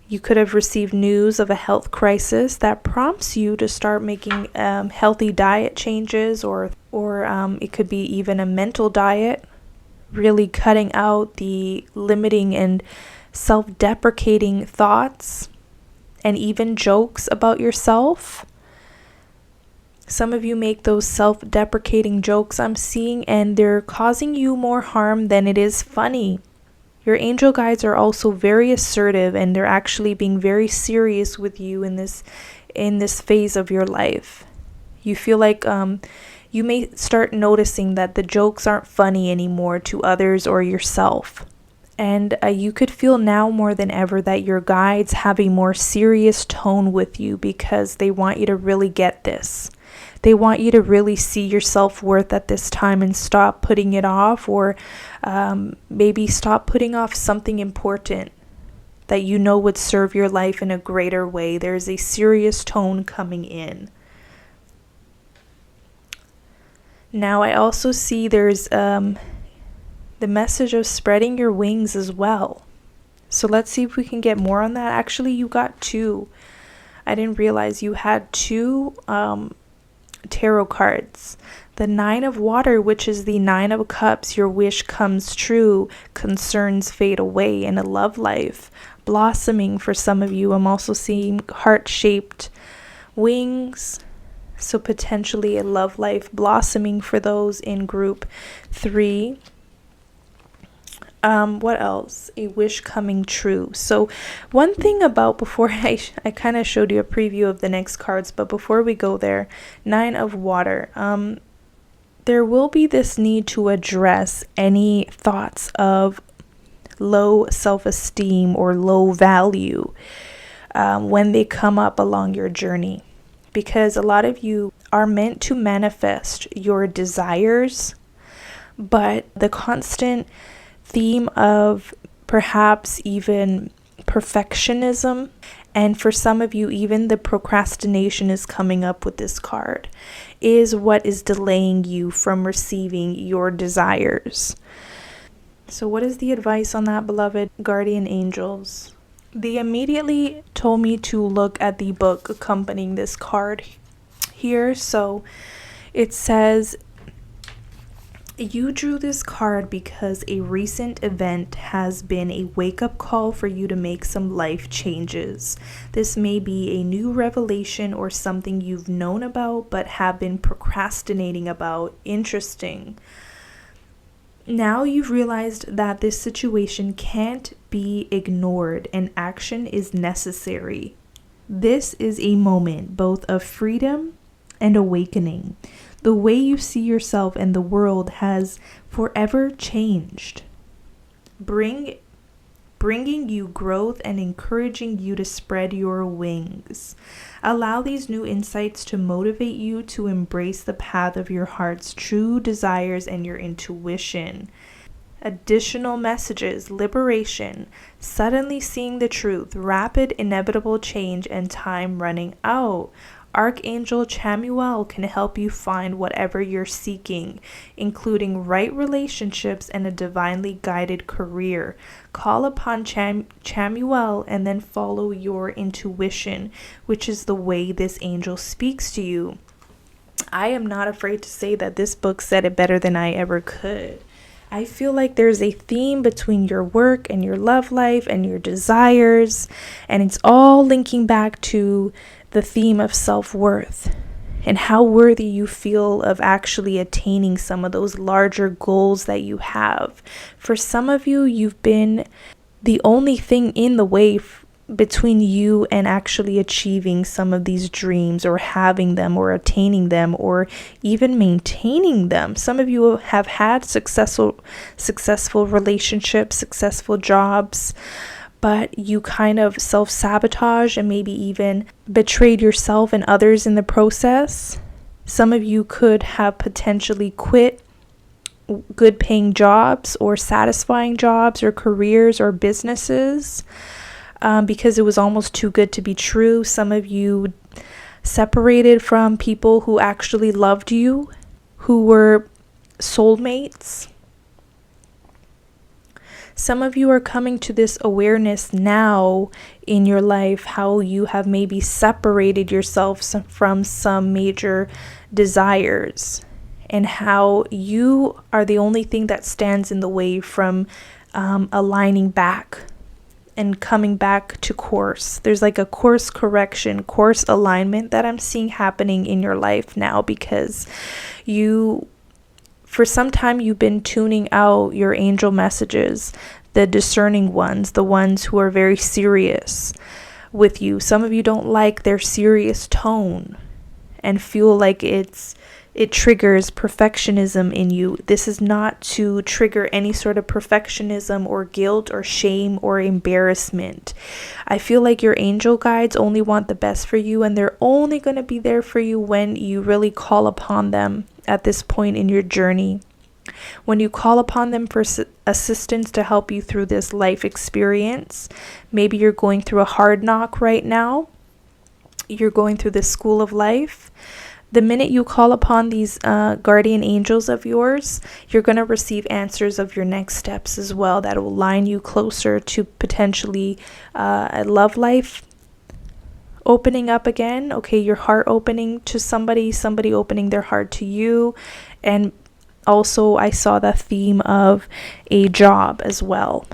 You could have received news of a health crisis that prompts you to start making healthy diet changes, or it could be even a mental diet, really cutting out the limiting and self-deprecating thoughts and even jokes about yourself. Some of you make those self-deprecating jokes I'm seeing, and they're causing you more harm than it is funny. Your angel guides are also very assertive, and they're actually being very serious with you in this phase of your life. You feel like you may start noticing that the jokes aren't funny anymore to others or yourself. And you could feel now more than ever that your guides have a more serious tone with you, because they want you to really get this. They want you to really see your self-worth at this time and stop putting it off, or maybe stop putting off something important that you know would serve your life in a greater way. There's a serious tone coming in. Now I also see there's the message of spreading your wings as well. So let's see if we can get more on that. Actually, you got two. I didn't realize you had two tarot cards. The Nine of Water, which is the Nine of Cups, your wish comes true, concerns fade away in a love life, blossoming for some of you. I'm also seeing heart-shaped wings, so potentially a love life blossoming for those in group 3. What else? A wish coming true. So one thing about, before I kind of showed you a preview of the next cards, but before we go there, Nine of Water. There will be this need to address any thoughts of low self-esteem or low value when they come up along your journey, because a lot of you are meant to manifest your desires, but the constant theme of perhaps even perfectionism, and for some of you even the procrastination is coming up with this card, is what is delaying you from receiving your desires. So what is the advice on that, beloved guardian angels? They immediately told me to look at the book accompanying this card here. So it says, you drew this card because a recent event has been a wake-up call for you to make some life changes. This may be a new revelation or something you've known about but have been procrastinating about. Interesting. Now you've realized that this situation can't be ignored and action is necessary. This is a moment both of freedom and awakening. The way you see yourself and the world has forever changed, bringing you growth and encouraging you to spread your wings. Allow these new insights to motivate you to embrace the path of your heart's true desires and your intuition. Additional messages: liberation, suddenly seeing the truth, rapid inevitable change, and time running out Archangel Chamuel can help you find whatever you're seeking, including right relationships and a divinely guided career. Call upon Chamuel and then follow your intuition, which is the way this angel speaks to you. I am not afraid to say that this book said it better than I ever could. I feel like there's a theme between your work and your love life and your desires, and it's all linking back to the theme of self-worth and how worthy you feel of actually attaining some of those larger goals that you have. For some of you, you've been the only thing in the way between you and actually achieving some of these dreams, or having them, or attaining them, or even maintaining them. Some of you have had successful relationships, successful jobs, but you kind of self-sabotage and maybe even betrayed yourself and others in the process. Some of you could have potentially quit good paying jobs or satisfying jobs or careers or businesses because it was almost too good to be true. Some of you separated from people who actually loved you, who were soulmates. Some of you are coming to this awareness now in your life, how you have maybe separated yourself from some major desires, and how you are the only thing that stands in the way from aligning back and coming back to course. There's like a course correction, course alignment that I'm seeing happening in your life now, because for some time you've been tuning out your angel messages, the discerning ones, the ones who are very serious with you. Some of you don't like their serious tone and feel like it triggers perfectionism in you. This is not to trigger any sort of perfectionism or guilt or shame or embarrassment. I feel like your angel guides only want the best for you, and they're only going to be there for you when you really call upon them at this point in your journey. When you call upon them for assistance to help you through this life experience, maybe you're going through a hard knock right now. You're going through this school of life. The minute you call upon these guardian angels of yours, you're going to receive answers of your next steps as well that will line you closer to potentially a love life opening up again. Okay, your heart opening to somebody opening their heart to you. And also I saw the theme of a job as well.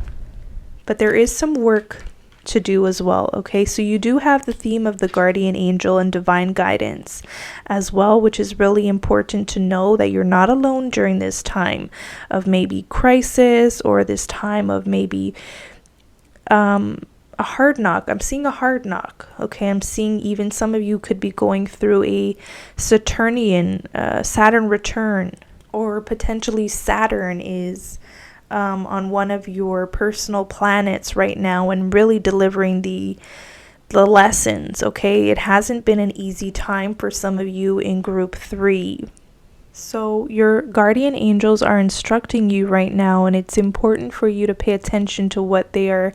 But there is some work to do as well. Okay, so you do have the theme of the guardian angel and divine guidance as well, which is really important to know that you're not alone during this time of maybe crisis, or this time of maybe a hard knock. I'm seeing a hard knock. Okay, I'm seeing even some of you could be going through a Saturnian Saturn return, or potentially Saturn is on one of your personal planets right now and really delivering the lessons. Okay, it hasn't been an easy time for some of you in group 3. So your guardian angels are instructing you right now, and it's important for you to pay attention to what they are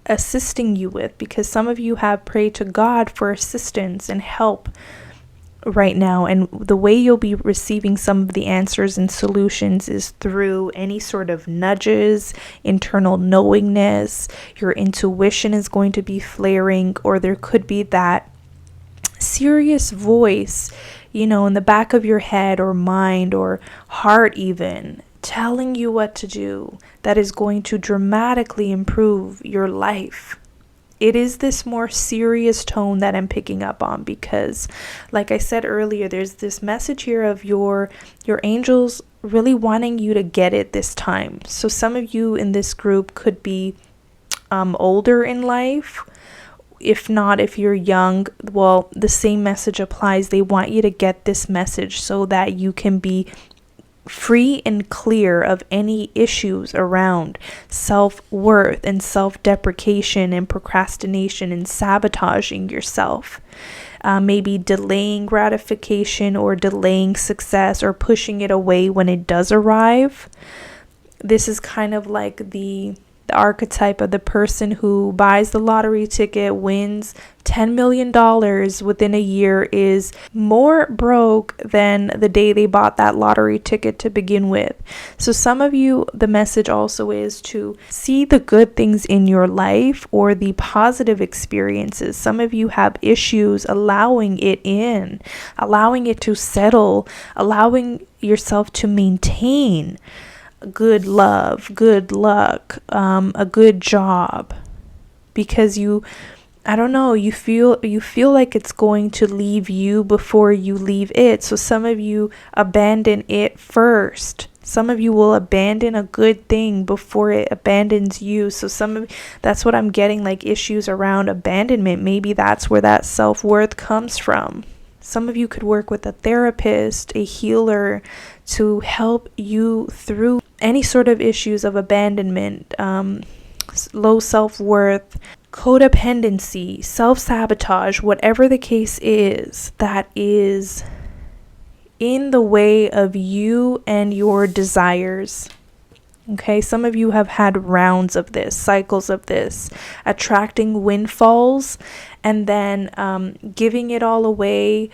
assisting you with, because some of you have prayed to God for assistance and help right now, and the way you'll be receiving some of the answers and solutions is through any sort of nudges, internal knowingness. Your intuition is going to be flaring, or there could be that serious voice, in the back of your head or mind or heart even, telling you what to do, that is going to dramatically improve your life. It is this more serious tone that I'm picking up on, because like I said earlier, there's this message here of your angels really wanting you to get it this time. So some of you in this group could be older in life. If not, if you're young, well, the same message applies. They want you to get this message so that you can be free and clear of any issues around self-worth and self-deprecation and procrastination and sabotaging yourself. Maybe delaying gratification or delaying success or pushing it away when it does arrive. This is kind of like the The archetype of the person who buys the lottery ticket, wins $10 million within a year, is more broke than the day they bought that lottery ticket to begin with. So some of you, the message also is to see the good things in your life or the positive experiences. Some of you have issues allowing it in, allowing it to settle, allowing yourself to maintain good love, good luck, a good job, because I don't know, you feel like it's going to leave you before you leave it. So some of you abandon it first. Some of you will abandon a good thing before it abandons you. So that's what I'm getting, like issues around abandonment. Maybe that's where that self-worth comes from. Some of you could work with a therapist, a healer, to help you through any sort of issues of abandonment, low self-worth, codependency, self-sabotage, whatever the case is that is in the way of you and your desires. Okay, some of you have had rounds of this, cycles of this, attracting windfalls and then giving it all away,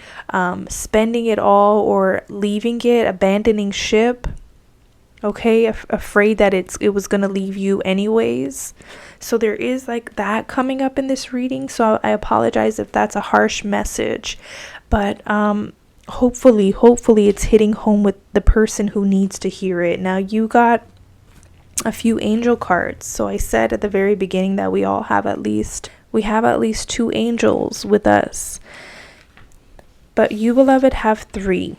spending it all, or leaving it, abandoning ship. Okay, afraid that it was going to leave you anyways. So there is like that coming up in this reading. So I apologize if that's a harsh message, but hopefully it's hitting home with the person who needs to hear it. Now you got a few angel cards. So I said at the very beginning that we have at least 2 angels with us. But you, beloved, have 3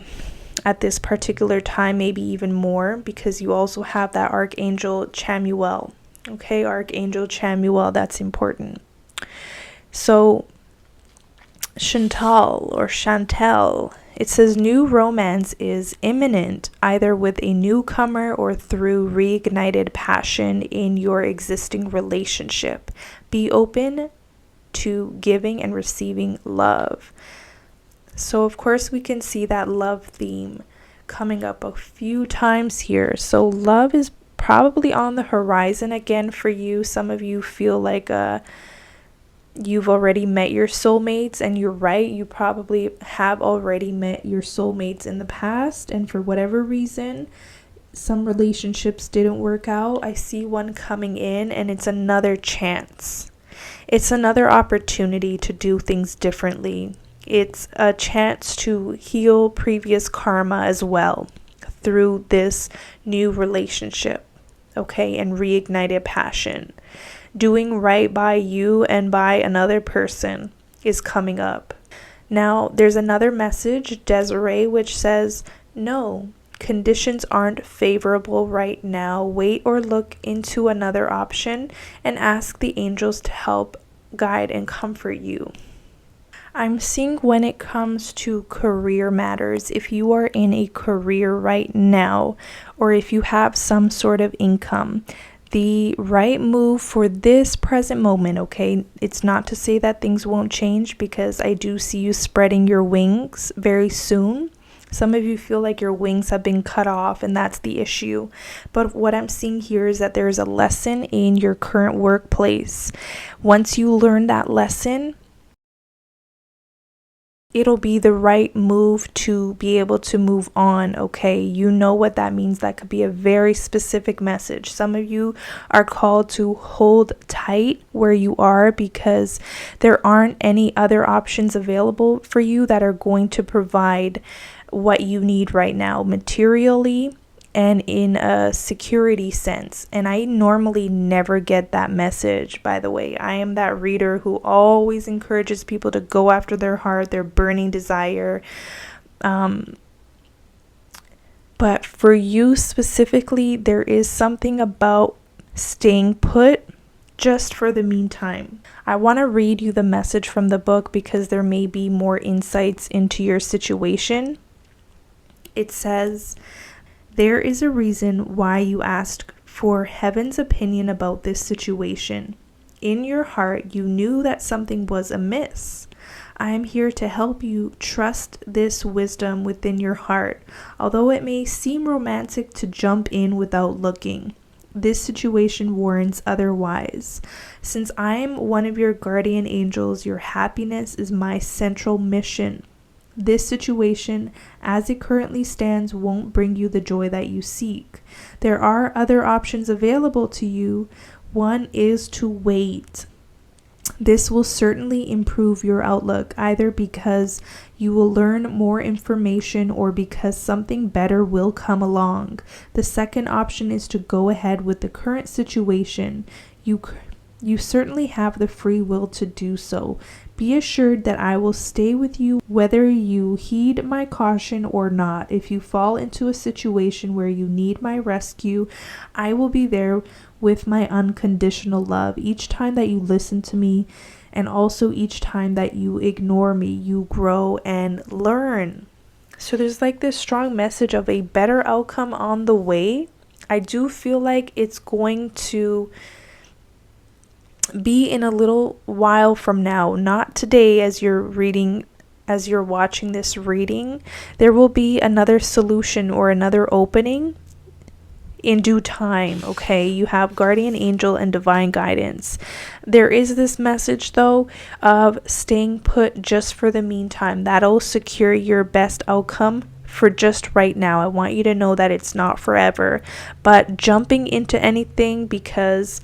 at this particular time, maybe even more, because you also have that Archangel Chamuel. Okay, Archangel Chamuel, that's important. So Chantel, it says new romance is imminent, either with a newcomer or through reignited passion in your existing relationship. Be open to giving and receiving love. So of course we can see that love theme coming up a few times here. So love is probably on the horizon again for you. Some of you feel like you've already met your soulmates, and you're right, you probably have already met your soulmates in the past, and for whatever reason some relationships didn't work out. I see one coming in, and it's another chance. It's another opportunity to do things differently. It's a chance to heal previous karma as well through this new relationship, okay, and reignited passion. Doing right by you and by another person is coming up. Now, there's another message, Desiree, which says, no, conditions aren't favorable right now. Wait or look into another option and ask the angels to help, guide, and comfort you. I'm seeing when it comes to career matters, if you are in a career right now, or if you have some sort of income, the right move for this present moment, okay? It's not to say that things won't change, because I do see you spreading your wings very soon. Some of you feel like your wings have been cut off, and that's the issue. But what I'm seeing here is that there's a lesson in your current workplace. Once you learn that lesson, it'll be the right move to be able to move on, okay? You know what that means. That could be a very specific message. Some of you are called to hold tight where you are, because there aren't any other options available for you that are going to provide what you need right now, materially and in a security sense. And I normally never get that message, by the way. I am that reader who always encourages people to go after their heart, their burning desire. But for you specifically, there is something about staying put just for the meantime. I want to read you the message from the book, because there may be more insights into your situation. It says, there is a reason why you asked for heaven's opinion about this situation. In your heart, you knew that something was amiss. I am here to help you trust this wisdom within your heart, although it may seem romantic to jump in without looking. this situation warrants otherwise. Since I'm one of your guardian angels, your happiness is my central mission. This situation, as it currently stands, won't bring you the joy that you seek. There are other options available to you. One is to wait. This will certainly improve your outlook, either because you will learn more information or because something better will come along. The second option is to go ahead with the current situation. You certainly have the free will to do so. Be assured that I will stay with you whether you heed my caution or not. If you fall into a situation where you need my rescue, I will be there with my unconditional love. Each time that you listen to me, and also each time that you ignore me, you grow and learn. So there's like this strong message of a better outcome on the way. I do feel like it's going to be in a little while from now, not today as you're watching this reading. There will be another solution or another opening in due time. Okay, you have guardian angel and divine guidance. There is this message though of staying put just for the meantime. That'll secure your best outcome for just right now. I want you to know that it's not forever, but jumping into anything because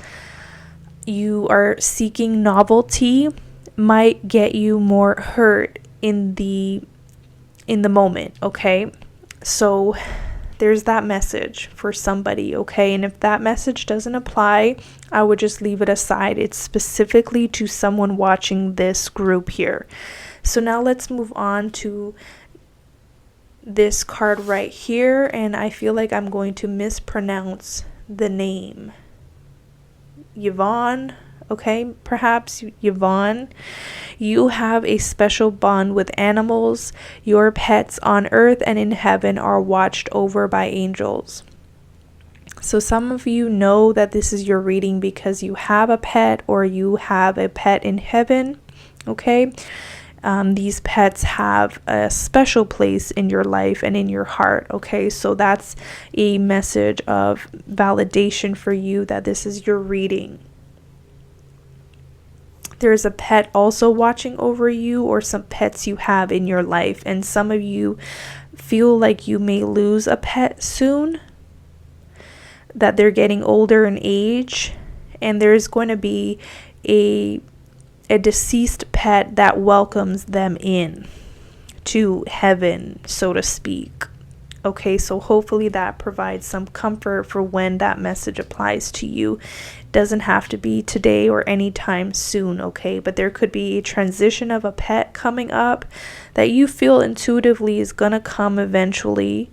you are seeking novelty might get you more hurt in the moment. Okay, so there's that message for somebody. Okay, and if that message doesn't apply, I would just leave it aside. It's specifically to someone watching this group here. So now let's move on to this card right here, and I feel like I'm going to mispronounce the name. Yvonne, okay, perhaps Yvonne. You have a special bond with animals. Your pets on earth and in heaven are watched over by angels. So some of you know that this is your reading because you have a pet or you have a pet in heaven, okay? These pets have a special place in your life and in your heart, okay? So that's a message of validation for you that this is your reading. There's a pet also watching over you, or some pets you have in your life, and some of you feel like you may lose a pet soon, that they're getting older in age, and there's going to be a deceased pet that welcomes them in to heaven, so to speak. Okay, so hopefully that provides some comfort for when that message applies to you. It doesn't have to be today or anytime soon, okay? But there could be a transition of a pet coming up that you feel intuitively is going to come eventually,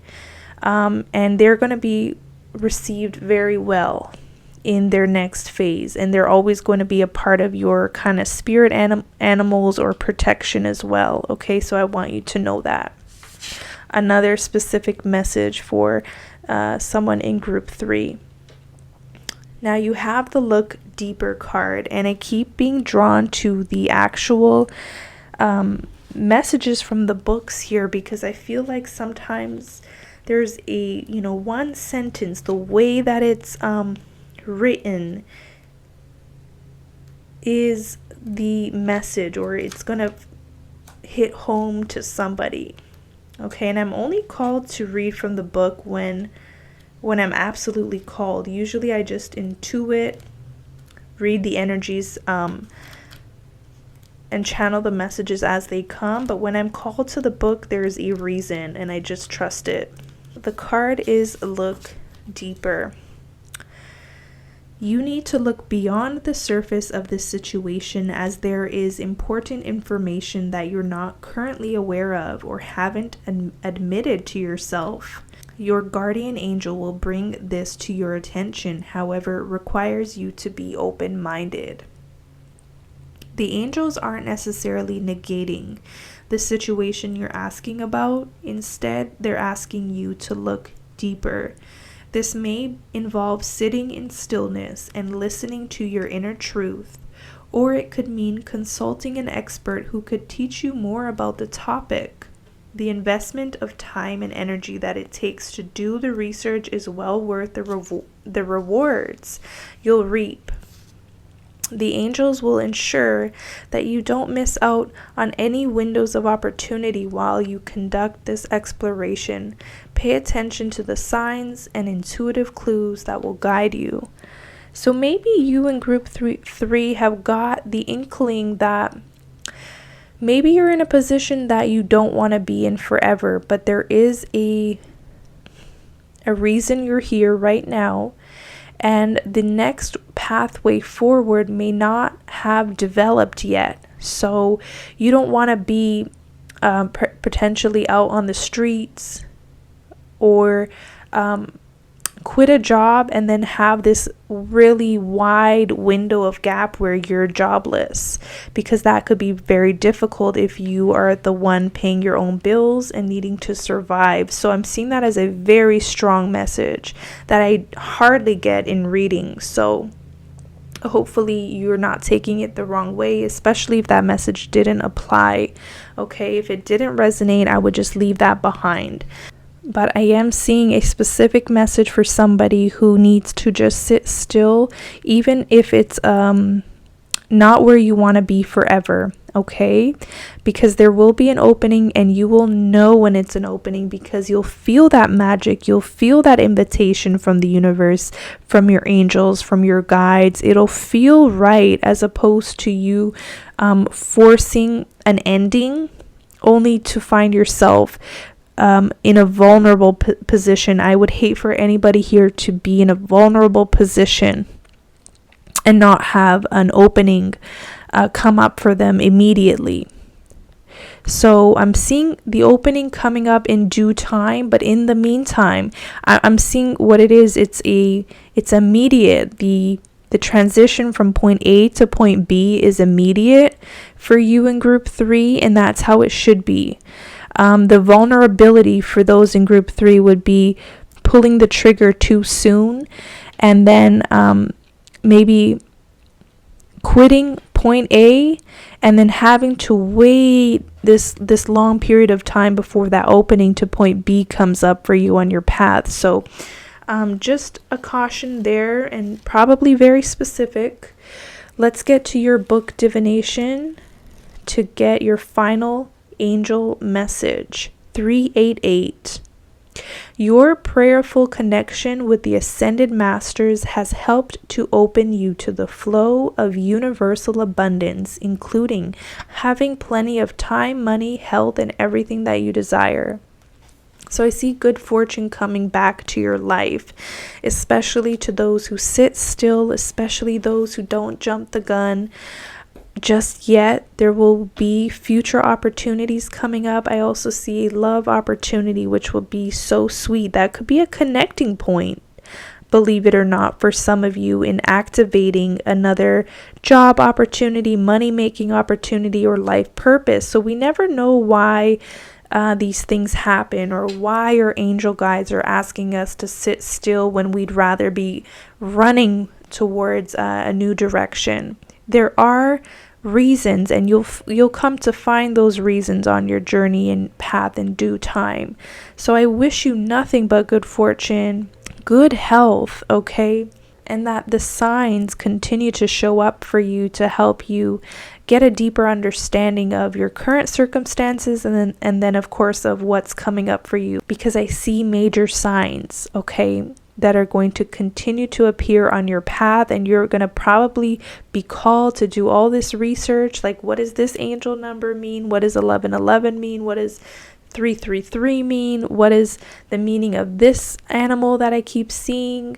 and they're going to be received very well in their next phase, and they're always going to be a part of your kind of spirit animals or protection as well. Okay, so I want you to know that. Another specific message for someone in group 3. Now you have the Look Deeper card, and I keep being drawn to the actual messages from the books here, because I feel like sometimes there's a, one sentence, the way that it's written is the message, or it's gonna hit home to somebody. Okay, and I'm only called to read from the book when I'm absolutely called. Usually I just intuit, read the energies, and channel the messages as they come. But when I'm called to the book, there's a reason, and I just trust it. The card is Look Deeper. You need to look beyond the surface of this situation, as there is important information that you're not currently aware of or haven't admitted to yourself. Your guardian angel will bring this to your attention, however, it requires you to be open-minded. The angels aren't necessarily negating the situation you're asking about. Instead, they're asking you to look deeper. This may involve sitting in stillness and listening to your inner truth, or it could mean consulting an expert who could teach you more about the topic. The investment of time and energy that it takes to do the research is well worth the rewards you'll reap. The angels will ensure that you don't miss out on any windows of opportunity while you conduct this exploration. Pay attention to the signs and intuitive clues that will guide you. So maybe you in group three have got the inkling that maybe you're in a position that you don't want to be in forever, but there is a reason you're here right now, and the next pathway forward may not have developed yet. So you don't want to be potentially out on the streets or quit a job and then have this really wide window of gap where you're jobless, because that could be very difficult if you are the one paying your own bills and needing to survive. So I'm seeing that as a very strong message that I hardly get in reading. So hopefully you're not taking it the wrong way, especially if that message didn't apply. Okay, if it didn't resonate, I would just leave that behind. But I am seeing a specific message for somebody who needs to just sit still, even if it's not where you want to be forever, okay? Because there will be an opening, and you will know when it's an opening, because you'll feel that magic, you'll feel that invitation from the universe, from your angels, from your guides. It'll feel right, as opposed to you forcing an ending only to find yourself in a vulnerable position. I would hate for anybody here to be in a vulnerable position and not have an opening come up for them immediately. So I'm seeing the opening coming up in due time, but in the meantime, I'm seeing what it is. It's immediate. The transition from point A to point B is immediate for you in group 3, and that's how it should be. The vulnerability for those in group 3 would be pulling the trigger too soon, and then maybe quitting point A and then having to wait this long period of time before that opening to point B comes up for you on your path. So just a caution there, and probably very specific. Let's get to your book Divination to get your final angel message. 388. Your prayerful connection with the Ascended Masters has helped to open you to the flow of universal abundance, including having plenty of time, money, health, and everything that you desire. So I see good fortune coming back to your life, especially to those who sit still, especially those who don't jump the gun just yet. There will be future opportunities coming up. I also see a love opportunity, which will be so sweet. That could be a connecting point, believe it or not, for some of you in activating another job opportunity, money-making opportunity, or life purpose. So we never know why these things happen, or why your angel guides are asking us to sit still when we'd rather be running towards a new direction. There are reasons, and you'll come to find those reasons on your journey and path in due time. So I wish you nothing but good fortune, good health, okay? And that the signs continue to show up for you to help you get a deeper understanding of your current circumstances, and then of course of what's coming up for you, because I see major signs, okay, that are going to continue to appear on your path, and you're going to probably be called to do all this research, like what does this angel number mean? What does 1111 mean? What does 333 mean? What is the meaning of this animal that I keep seeing,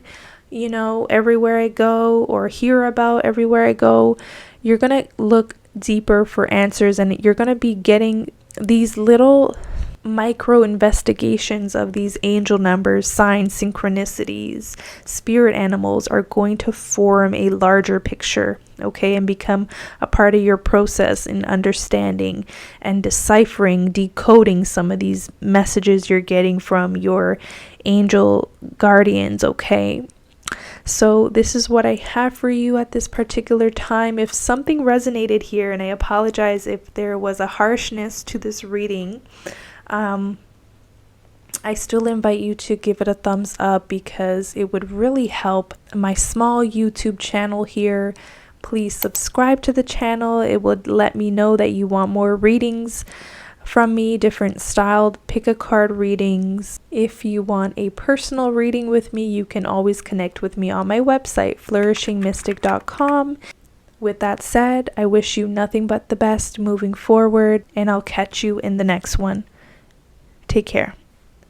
everywhere I go, or hear about everywhere I go? You're going to look deeper for answers, and you're going to be getting these little micro investigations of these angel numbers, signs, synchronicities. Spirit animals are going to form a larger picture, okay, and become a part of your process in understanding and deciphering, decoding some of these messages you're getting from your angel guardians, okay? So this is what I have for you at this particular time. If something resonated here, and I apologize if there was a harshness to this reading, I still invite you to give it a thumbs up because it would really help my small YouTube channel here. Please subscribe to the channel. It would let me know that you want more readings from me, different styled pick a card readings. If you want a personal reading with me, you can always connect with me on my website, flourishingmystic.com. With that said, I wish you nothing but the best moving forward, and I'll catch you in the next one. Take care.